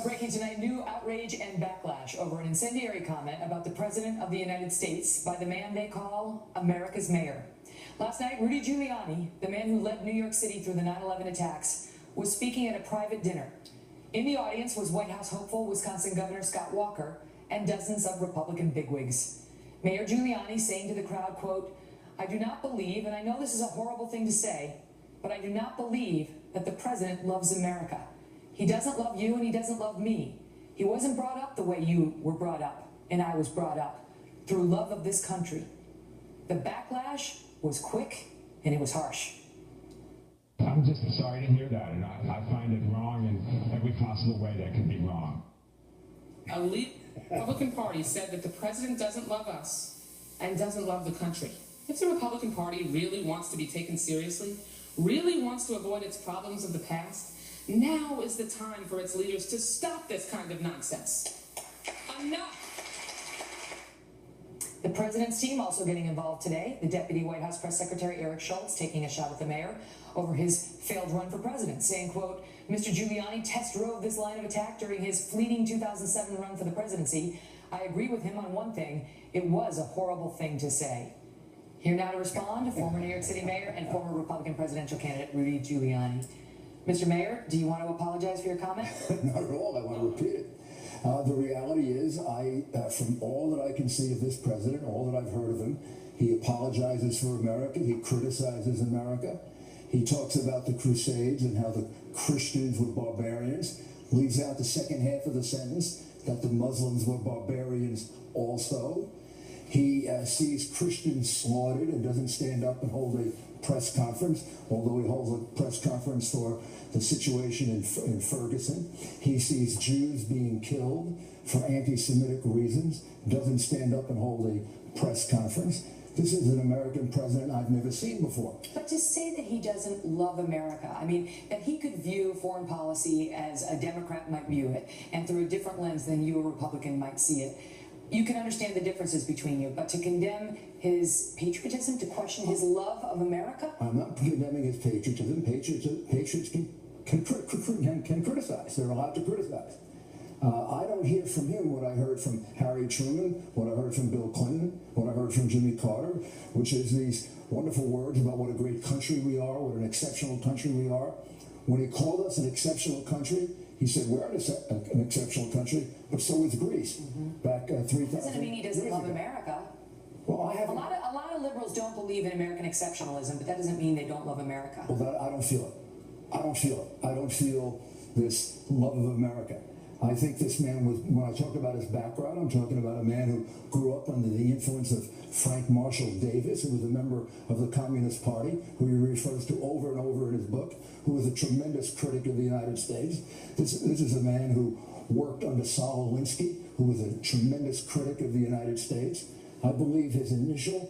Breaking tonight, new outrage and backlash over an incendiary comment about the President of the United States by the man they call America's mayor. Last night, Rudy Giuliani, the man who led New York City through the 9/11 attacks, was speaking at a private dinner. In the audience was White House hopeful Wisconsin Governor Scott Walker and dozens of Republican bigwigs. Mayor Giuliani saying to the crowd, quote, "I do not believe, and I know this is a horrible thing to say, but I do not believe that the President loves America. He doesn't love you and he doesn't love me. He wasn't brought up the way you were brought up and I was brought up, through love of this country." The backlash was quick and it was harsh. I'm just sorry to hear that, and I find it wrong in every possible way that can be wrong. A lead Republican Party said that the President doesn't love us and doesn't love the country. If the Republican Party really wants to be taken seriously, really wants to avoid its problems of the past, now is the time for its leaders to stop this kind of nonsense. Enough! The president's team also getting involved today. The Deputy White House Press Secretary Eric Schultz taking a shot at the mayor over his failed run for president, saying, quote, "Mr. Giuliani test drove this line of attack during his fleeting 2007 run for the presidency. I agree with him on one thing. It was a horrible thing to say." Here now to respond, former New York City mayor and former Republican presidential candidate Rudy Giuliani. Mr. Mayor, do you want to apologize for your comment? Not at all. I want to repeat it. The reality is, from all that I can see of this president, all that I've heard of him, he apologizes for America. He criticizes America. He talks about the Crusades and how the Christians were barbarians. Leaves out the second half of the sentence, that the Muslims were barbarians also. He sees Christians slaughtered and doesn't stand up and hold a press conference, although he holds a press conference for the situation in Ferguson. He sees Jews being killed for anti-Semitic reasons, doesn't stand up and hold a press conference. This is an American president I've never seen before. But to say that he doesn't love America, I mean, that he could view foreign policy as a Democrat might view it, and through a different lens than you, a Republican, might see it. You can understand the differences between you, but to condemn his patriotism, to question his love of America? I'm not condemning his patriotism. Patriots can criticize. They're allowed to criticize. I don't hear from him what I heard from Harry Truman, what I heard from Bill Clinton, what I heard from Jimmy Carter, which is these wonderful words about what a great country we are, what an exceptional country we are. When he called us an exceptional country, he said, we're an exceptional country, but so is Greece. Back 3,000 Doesn't mean he doesn't love America. Well, I have a lot of liberals don't believe in American exceptionalism, but that doesn't mean they don't love America. Well, I don't feel it. I don't feel it. I don't feel this love of America. I think this man was, when I talk about his background, I'm talking about a man who grew up under the influence of Frank Marshall Davis, who was a member of the Communist Party, who he refers to over and over in his book, who was a tremendous critic of the United States. This is a man who worked under Saul Alinsky, who was a tremendous critic of the United States. I believe his initial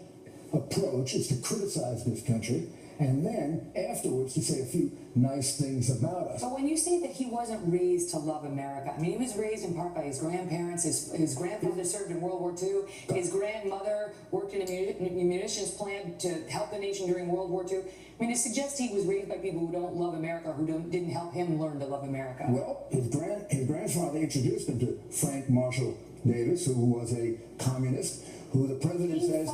approach is to criticize this country, and then afterwards to say a few nice things about us. But when you say that he wasn't raised to love America, I mean, he was raised in part by his grandparents. His grandfather served in World War II. His grandmother worked in a munitions plant to help the nation during World War II. I mean, to suggest he was raised by people who don't love America, who didn't help him learn to love America. Well, his grandfather introduced him to Frank Marshall Davis, who was a communist, who the president says...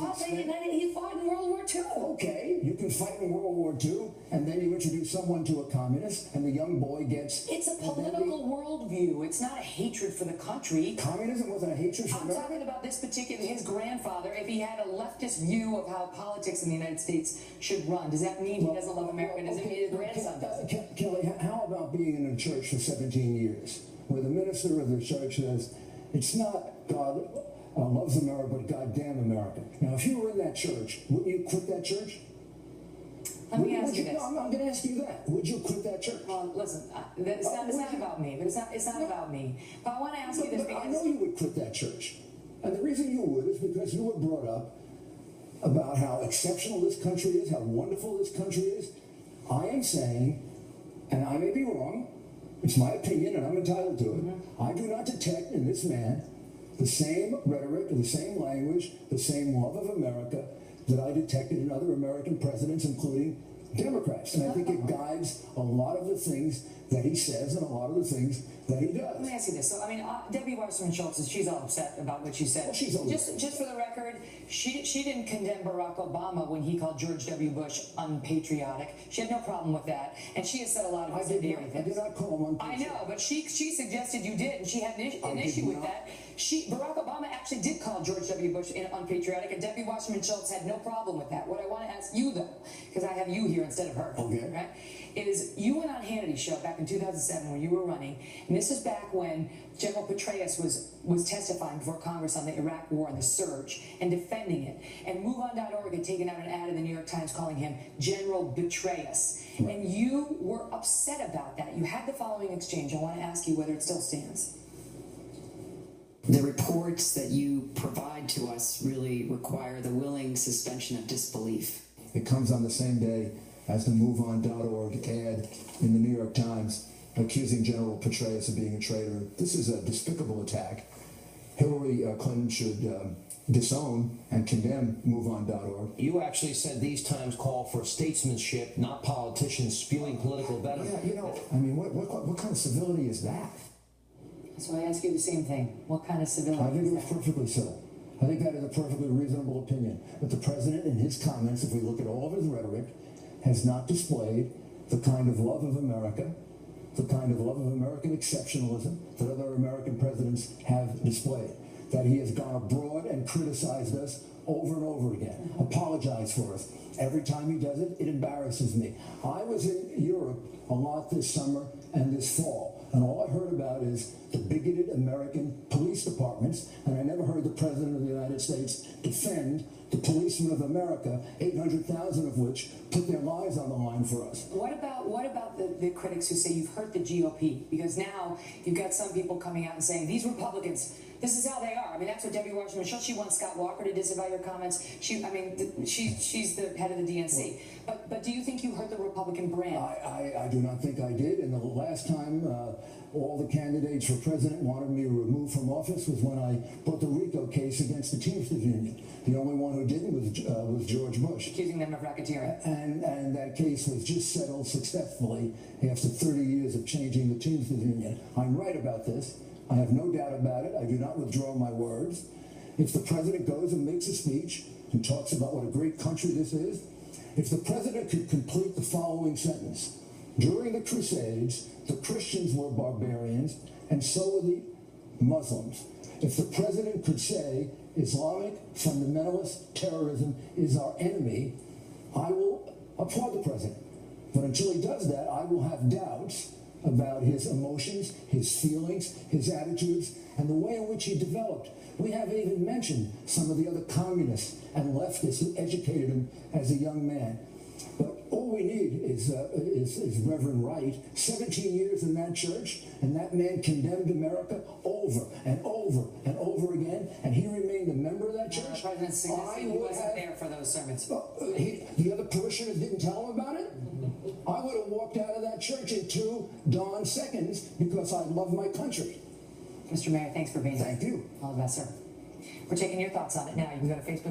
He fought in World War II. Okay, you can fight in World War II, and then you introduce someone to a communist, and the young boy gets... It's a political worldview. It's not a hatred for the country. Communism wasn't a hatred for America. I'm talking about this particular, his grandfather, if he had a leftist view of how politics in the United States should run, does that mean he doesn't love America? Does it mean his grandson does? Kelly, how about being in a church for 17 years, where the minister of the church says, it's not God... loves America, but goddamn America. Now, if you were in that church, wouldn't you quit that church? Let me ask you this. No, I'm going to ask you that. Would you quit that church? Well, listen, it's not about me, but it's not about me. But I want to ask you this because... I know you would quit that church. And the reason you would is because you were brought up about how exceptional this country is, how wonderful this country is. I am saying, and I may be wrong, it's my opinion and I'm entitled to it, I do not detect in this man the same rhetoric, the same language, the same love of America that I detected in other American presidents, including Democrats. And I think it guides a lot of the things that he says and a lot of the things that he does. Let me ask you this. So, I mean, Debbie Wasserman Schultz, she's all upset about what she said. Well, she's just for the record, she didn't condemn Barack Obama when he called George W. Bush unpatriotic. She had no problem with that, and she has said a lot of incendiary things. I did not call him unpatriotic. I know, but she suggested you did, and she had an issue with that. Barack Obama actually did call George W. Bush unpatriotic, and Debbie Wasserman Schultz had no problem with that. What I want to ask you, though, because I have you here instead of her, okay, right, is you went on Hannity's show back in 2007 when you were running, and this is back when General Petraeus was testifying before Congress on the Iraq War and the surge and defending it. And MoveOn.org had taken out an ad in the New York Times calling him General Betrayus. Right. And you were upset about that. You had the following exchange. I want to ask you whether it still stands. The reports that you provide to us really require the willing suspension of disbelief. It comes on the same day as the MoveOn.org ad in the New York Times accusing General Petraeus of being a traitor. This is a despicable attack. Hillary Clinton should disown and condemn MoveOn.org. You actually said these times call for statesmanship, not politicians spewing political venom. Yeah, you know, I mean, what kind of civility is that? So I ask you the same thing. What kind of civility? I think it was perfectly civil. I think that is a perfectly reasonable opinion. But the president, in his comments, if we look at all of his rhetoric, has not displayed the kind of love of America, the kind of love of American exceptionalism that other American presidents have displayed. That he has gone abroad and criticized us over and over again, apologized for us. Every time he does it, it embarrasses me. I was in Europe a lot this summer and this fall, and all I heard about is the bigoted American police departments, and I never heard the President of the United States defend the policemen of America, 800,000 of which put their lives on the line for us. What about the critics who say you've hurt the GOP? Because now you've got some people coming out and saying, these Republicans, this is how they are. I mean, that's what Debbie Wasserman Schultz, she wants Scott Walker to disavow your comments. She's the head of the DNC. But do you think you hurt the Republican brand? I do not think I did. And the last time all the candidates for president wanted me removed from office was when I brought the RICO case against the Teamsters Union. The only one who didn't was George Bush. Accusing them of racketeering. And that case was just settled successfully after 30 years of changing the Teamsters Union. I'm right about this. I have no doubt about it. I do not withdraw my words. If the president goes and makes a speech and talks about what a great country this is, if the president could complete the following sentence: during the Crusades, the Christians were barbarians, and so were the Muslims. If the president could say Islamic fundamentalist terrorism is our enemy, I will applaud the president. But until he does that, I will have doubts about his emotions, his feelings, his attitudes, and the way in which he developed. We haven't even mentioned some of the other communists and leftists who educated him as a young man. But all we need is Reverend Wright, 17 years in that church, and that man condemned America over and over and over again, and he remained a member of that church. President suggested he wasn't there for those sermons. The other parishioners didn't tell him about it? I would have walked out of that church in 2 darn seconds because I love my country. Mr. Mayor, thanks for being here. Thank you. All the best, sir. We're taking your thoughts on it now. You can go to Facebook.